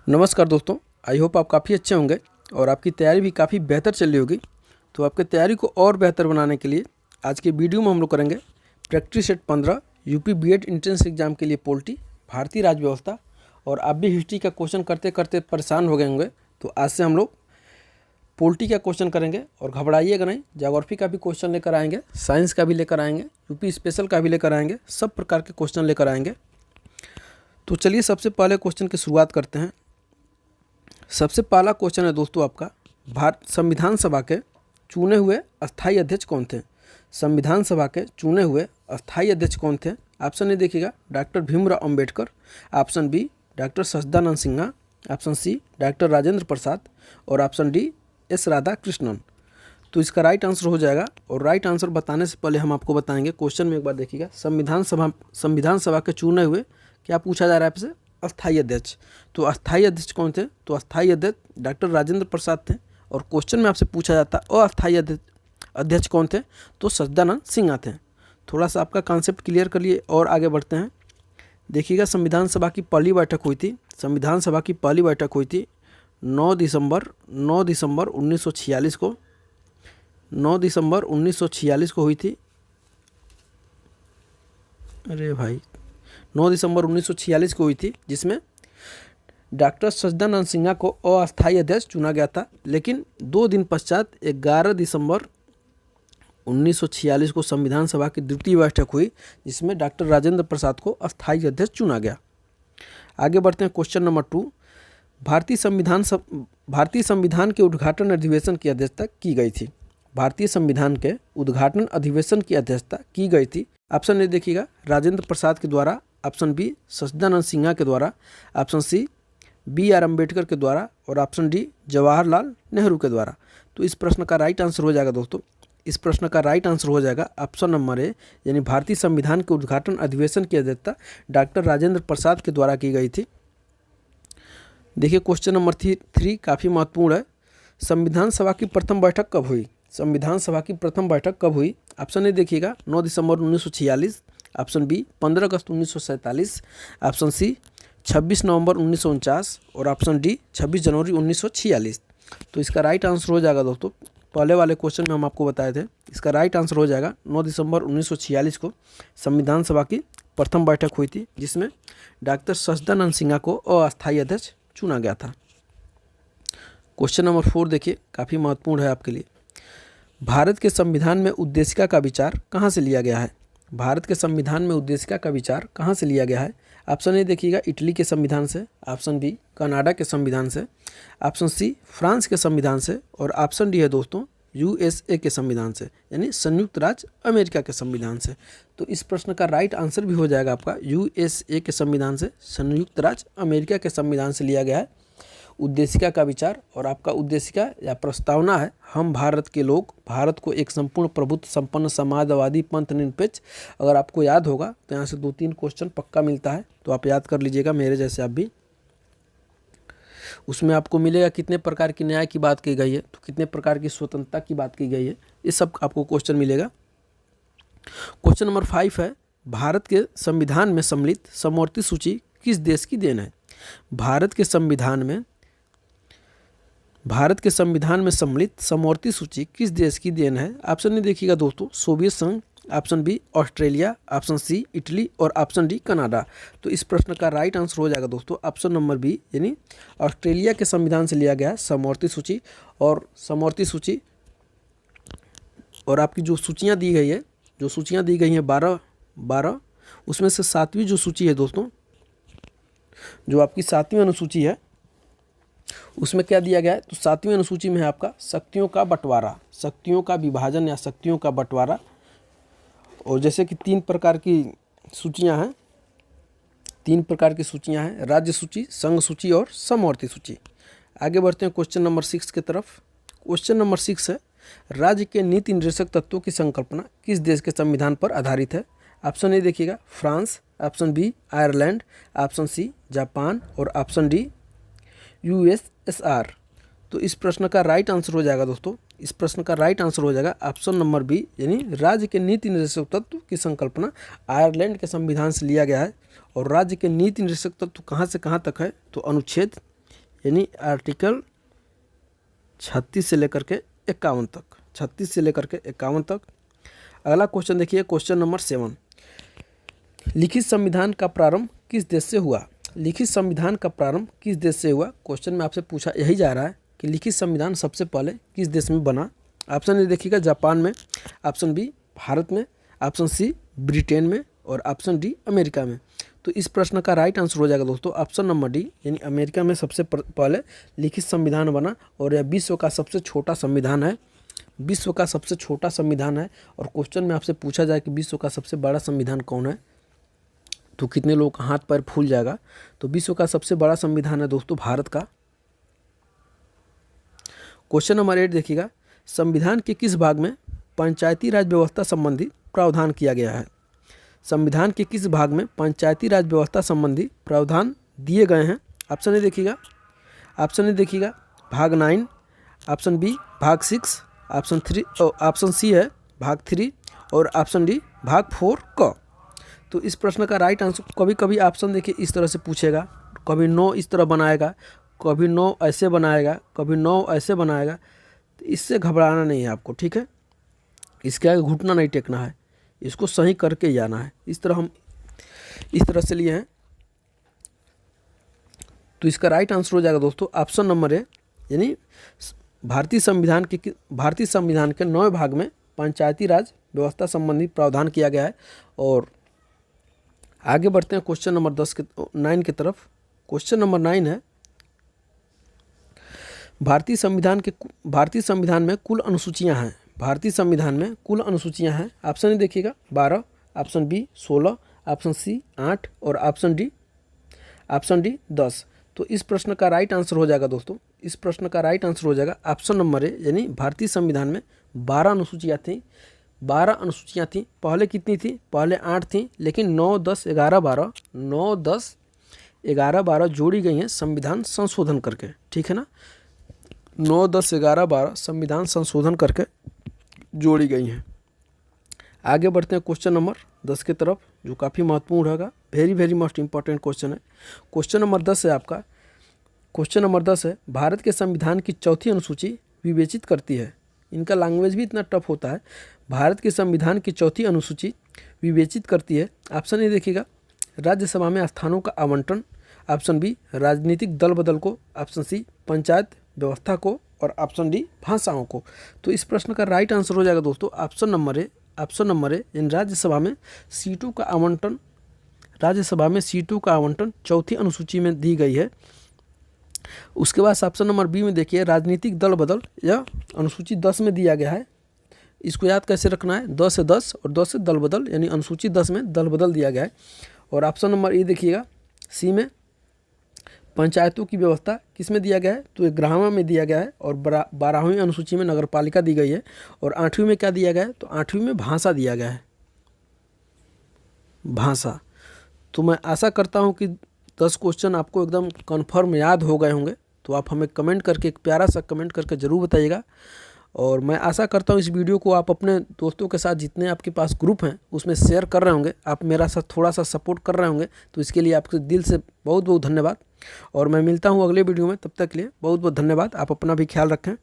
नमस्कार दोस्तों, I hope आप काफ़ी अच्छे होंगे और आपकी तैयारी भी काफ़ी बेहतर चल रही होगी। तो आपकी तैयारी को और बेहतर बनाने के लिए आज के वीडियो में हम लोग करेंगे practice set 15 UP B Ed entrance exam के लिए पोलिटी, भारतीय राज्य व्यवस्था। और आप भी हिस्ट्री का क्वेश्चन करते करते परेशान हो गए होंगे, तो आज से हम लोग पोलिटी का क्वेश्चन करेंगे। और घबराइएगा नहीं, ज्योग्राफी का भी क्वेश्चन लेकर आएंगे, साइंस का भी लेकर आएंगे, यूपी स्पेशल का भी लेकर आएंगे, सब प्रकार के क्वेश्चन लेकर आएंगे। तो चलिए सबसे पहले क्वेश्चन की शुरुआत करते हैं। सबसे पहला क्वेश्चन है दोस्तों आपका, भारत संविधान सभा के चुने हुए अस्थायी अध्यक्ष कौन थे? संविधान सभा के चुने हुए अस्थायी अध्यक्ष कौन थे? ऑप्शन ए देखिएगा doctor Bhimrao Ambedkar, option B doctor Sachchidanand Sinha, option C doctor Rajendra Prasad और ऑप्शन डी एस राधाकृष्णन। तो इसका राइट आंसर हो जाएगा। और राइट आंसर बताने से पहले हम आपको बताएंगे, क्वेश्चन में एक बार देखिएगा, संविधान सभा के चुने हुए क्या पूछा जा रहा है आपसे? अस्थायी अध्यक्ष। तो अस्थायी अध्यक्ष कौन थे? तो अस्थायी अध्यक्ष डॉक्टर राजेंद्र प्रसाद थे। और क्वेश्चन में आपसे पूछा जाता अस्थायी अध्यक्ष कौन थे? तो सच्चिदानंद सिन्हा थे। थोड़ा सा आपका कॉन्सेप्ट क्लियर कर लिए और आगे बढ़ते हैं। देखिएगा, संविधान सभा की पहली बैठक हुई थी, संविधान सभा की पहली बैठक हुई थी 9 दिसंबर 1946 को, 9 दिसंबर 1946 को हुई थी। अरे भाई, 9 दिसंबर 1946 को हुई थी, जिसमें डॉक्टर सच्चिदानंद सिन्हा को अस्थायी अध्यक्ष चुना गया था। लेकिन 2 दिन पश्चात 11 दिसंबर 1946 को संविधान सभा की द्वितीय बैठक हुई, जिसमें डॉक्टर राजेंद्र प्रसाद को अस्थायी अध्यक्ष चुना गया। आगे बढ़ते हैं क्वेश्चन नंबर 2। भारतीय संविधान के उद्घाटन अधिवेशन की अध्यक्षता की गई थी। भारतीय संविधान के उद्घाटन अधिवेशन की अध्यक्षता की गई थी। ऑप्शन ए देखिएगा राजेंद्र प्रसाद के द्वारा, ऑप्शन बी सच्चिदानंद सिन्हा के द्वारा, ऑप्शन सी BR अम्बेडकर के द्वारा और ऑप्शन डी जवाहरलाल नेहरू के द्वारा। तो इस प्रश्न का राइट आंसर हो जाएगा दोस्तों, इस प्रश्न का राइट आंसर हो जाएगा ऑप्शन नंबर ए, यानी भारतीय संविधान के उद्घाटन अधिवेशन की अध्यक्षता डॉक्टर राजेंद्र प्रसाद के द्वारा की गई थी। देखिए क्वेश्चन नंबर 3 काफ़ी महत्वपूर्ण है। संविधान सभा की प्रथम बैठक कब हुई? संविधान सभा की प्रथम बैठक कब हुई? ऑप्शन ए देखिएगा 9 दिसंबर 1946, ऑप्शन बी 15 अगस्त 1947, ऑप्शन सी 26 नवंबर 1949 और ऑप्शन डी 26 जनवरी 1946। तो इसका राइट आंसर हो जाएगा दोस्तों, पहले वाले क्वेश्चन में हम आपको बताए थे, इसका राइट आंसर हो जाएगा 9 दिसंबर 1946 को संविधान सभा की प्रथम बैठक हुई थी, जिसमें डॉक्टर सच्चिदानंद सिन्हा को अस्थायी अध्यक्ष चुना गया था। क्वेश्चन नंबर 4 देखिए, काफ़ी महत्वपूर्ण है आपके लिए। भारत के संविधान में उद्देशिका का विचार कहाँ से लिया गया है? भारत के संविधान में उद्देशिका का विचार कहाँ से लिया गया है? ऑप्शन ए देखिएगा इटली के संविधान से, ऑप्शन बी कनाडा के संविधान से, ऑप्शन सी फ्रांस के संविधान से और ऑप्शन डी है दोस्तों USA के संविधान से, यानी संयुक्त राज्य अमेरिका के संविधान से। तो इस प्रश्न का राइट आंसर भी हो जाएगा आपका USA के संविधान से, संयुक्त राज्य अमेरिका के संविधान से लिया गया है उद्देशिका का विचार। और आपका उद्देशिका या प्रस्तावना है, हम भारत के लोग भारत को एक संपूर्ण प्रभुत्व संपन्न समाजवादी पंथ निरपेक्ष। अगर आपको याद होगा तो यहाँ से 2-3 क्वेश्चन पक्का मिलता है, तो आप याद कर लीजिएगा मेरे जैसे आप भी। उसमें आपको मिलेगा कितने प्रकार की न्याय की बात की गई है, तो कितने प्रकार की स्वतंत्रता की बात की गई है, ये सब आपको क्वेश्चन मिलेगा। क्वेश्चन नंबर 5 है, भारत के संविधान में सम्मिलित समवर्ती सूची किस देश की देन है? भारत के संविधान में सम्मिलित समवर्ती सूची किस देश की देन है? ऑप्शन ए देखिएगा दोस्तों सोवियत संघ, option B Australia, option C Italy और ऑप्शन डी कनाडा। तो इस प्रश्न का राइट आंसर हो जाएगा दोस्तों ऑप्शन नंबर बी, यानी ऑस्ट्रेलिया के संविधान से लिया गया है समवर्ती सूची। और समवर्ती सूची और आपकी जो सूचियाँ दी गई है, जो सूचियाँ दी गई हैं 12, उसमें से 7वीं जो सूची है दोस्तों, जो आपकी 7वीं अनुसूची है, उसमें क्या दिया गया है? तो 7वीं अनुसूची में है आपका शक्तियों का बंटवारा, शक्तियों का विभाजन या शक्तियों का बंटवारा। और जैसे कि 3 प्रकार की सूचियां हैं, 3 प्रकार की सूचियां हैं, राज्य सूची, संघ सूची और समवर्ती सूची। आगे बढ़ते हैं क्वेश्चन नंबर 6 की तरफ। क्वेश्चन नंबर 6 है, राज्य के नीति निर्देशक तत्वों की संकल्पना किस देश के संविधान पर आधारित है? ऑप्शन ए देखिएगा France, option B Ireland, option C Japan और ऑप्शन डी USSR। तो इस प्रश्न का राइट आंसर हो जाएगा दोस्तों, इस प्रश्न का राइट आंसर हो जाएगा ऑप्शन नंबर बी, यानी राज्य के नीति निर्देशक तत्व की संकल्पना आयरलैंड के संविधान से लिया गया है। और राज्य के नीति निर्देशक तत्व कहाँ से कहाँ तक है? तो अनुच्छेद यानी आर्टिकल 36 से लेकर के 51 तक, 36 से लेकर के 51 तक। अगला क्वेश्चन देखिए, क्वेश्चन नंबर 7, लिखित संविधान का प्रारंभ किस देश से हुआ? लिखित संविधान का प्रारंभ किस देश से हुआ? क्वेश्चन में आपसे पूछा यही जा रहा है कि लिखित संविधान सबसे पहले किस देश में बना? ऑप्शन ए देखिएगा जापान में, ऑप्शन बी भारत में, ऑप्शन सी ब्रिटेन में और ऑप्शन डी अमेरिका में। तो इस प्रश्न का राइट आंसर हो जाएगा दोस्तों ऑप्शन नंबर डी, यानी अमेरिका में सबसे पहले लिखित संविधान बना। और यह विश्व का सबसे छोटा संविधान है, विश्व का सबसे छोटा संविधान है। और क्वेश्चन में आपसे पूछा जाए कि विश्व का सबसे बड़ा संविधान कौन है, तो कितने लोगों का हाथ पैर फूल जाएगा। तो विश्व का सबसे बड़ा संविधान है दोस्तों भारत का। क्वेश्चन नंबर 8 देखिएगा, संविधान के किस भाग में पंचायती राज व्यवस्था संबंधी प्रावधान किया गया है? संविधान के किस भाग में पंचायती राज व्यवस्था संबंधी प्रावधान दिए गए हैं? ऑप्शन ए देखिएगा, ऑप्शन ए देखिएगा भाग 9, ऑप्शन बी भाग 6, ऑप्शन 3, ऑप्शन सी है भाग 3 और ऑप्शन डी भाग 4 क। तो इस प्रश्न का राइट आंसर, कभी कभी ऑप्शन देखिए इस तरह से पूछेगा, कभी 9 इस तरह बनाएगा, कभी 9 ऐसे बनाएगा, कभी 9 ऐसे बनाएगा। तो इससे घबराना नहीं है आपको, ठीक है। इसके आगे घुटना नहीं टेकना है, इसको सही करके ही आना है। इस तरह हम इस तरह से लिए हैं। तो इसका राइट आंसर हो जाएगा दोस्तों ऑप्शन नंबर ए, यानी भारतीय संविधान के 9वें भाग में पंचायती राज व्यवस्था संबंधी प्रावधान किया गया है। और आगे बढ़ते हैं क्वेश्चन नंबर 9 की तरफ। क्वेश्चन नंबर 9 है, भारतीय संविधान में कुल अनुसूचियां हैं। भारतीय संविधान में कुल अनुसूचियां हैं। ऑप्शन ए देखिएगा 12, ऑप्शन बी 16, ऑप्शन सी 8 और ऑप्शन डी 10। तो इस प्रश्न का राइट आंसर हो जाएगा दोस्तों, इस प्रश्न का राइट आंसर हो जाएगा ऑप्शन नंबर ए, यानी भारतीय संविधान में 12 अनुसूचियाँ थीं। 12 अनुसूचियाँ थीं। पहले कितनी थी? पहले 8 थीं, लेकिन 9, 10, 11, 12, 9, 10, 11, 12 जोड़ी गई हैं संविधान संशोधन करके, ठीक है ना। 9, 10, 11, 12 संविधान संशोधन करके जोड़ी गई हैं। आगे बढ़ते हैं क्वेश्चन नंबर 10 की तरफ, जो काफ़ी महत्वपूर्ण होगा, वेरी मोस्ट इंपॉर्टेंट क्वेश्चन है। क्वेश्चन नंबर 10 है आपका, क्वेश्चन नंबर 10 है, भारत के संविधान की चौथी अनुसूची विवेचित करती है। इनका लैंग्वेज भी इतना टफ होता है। भारत के संविधान की चौथी अनुसूची विवेचित करती है। ऑप्शन ए देखिएगा राज्यसभा में स्थानों का आवंटन, ऑप्शन बी राजनीतिक दल बदल को, ऑप्शन सी पंचायत व्यवस्था को और ऑप्शन डी भाषाओं को। तो इस प्रश्न का राइट आंसर हो जाएगा दोस्तों ऑप्शन नंबर ए, इन राज्यसभा में सीटों का आवंटन चौथी अनुसूची में दी गई है। उसके बाद ऑप्शन नंबर बी में देखिए राजनीतिक दल बदल, यह अनुसूची 10 में दिया गया है। इसको याद कैसे रखना है, 10 से 10 और 10 से दल बदल, यानी अनुसूची 10 में दल बदल दिया गया है। और ऑप्शन नंबर ए देखिएगा सी में पंचायतों की व्यवस्था किस में दिया गया है, तो 11वां में दिया गया है। और 12वीं अनुसूची में नगरपालिका दी गई है। और 8वीं में क्या दिया गया है, तो 8वीं में भाषा दिया गया है, भाषा। तो मैं आशा करता हूं कि 10 क्वेश्चन आपको एकदम कन्फर्म याद हो गए होंगे। तो आप हमें कमेंट करके, एक प्यारा सा कमेंट करके ज़रूर बताइएगा। और मैं आशा करता हूँ इस वीडियो को आप अपने दोस्तों के साथ, जितने आपके पास ग्रुप हैं उसमें शेयर कर रहे होंगे, आप मेरा साथ थोड़ा सा सपोर्ट कर रहे होंगे। तो इसके लिए आपके दिल से बहुत बहुत धन्यवाद। और मैं मिलता हूँ अगले वीडियो में, तब तक के लिए बहुत बहुत धन्यवाद। आप अपना भी ख्याल रखें।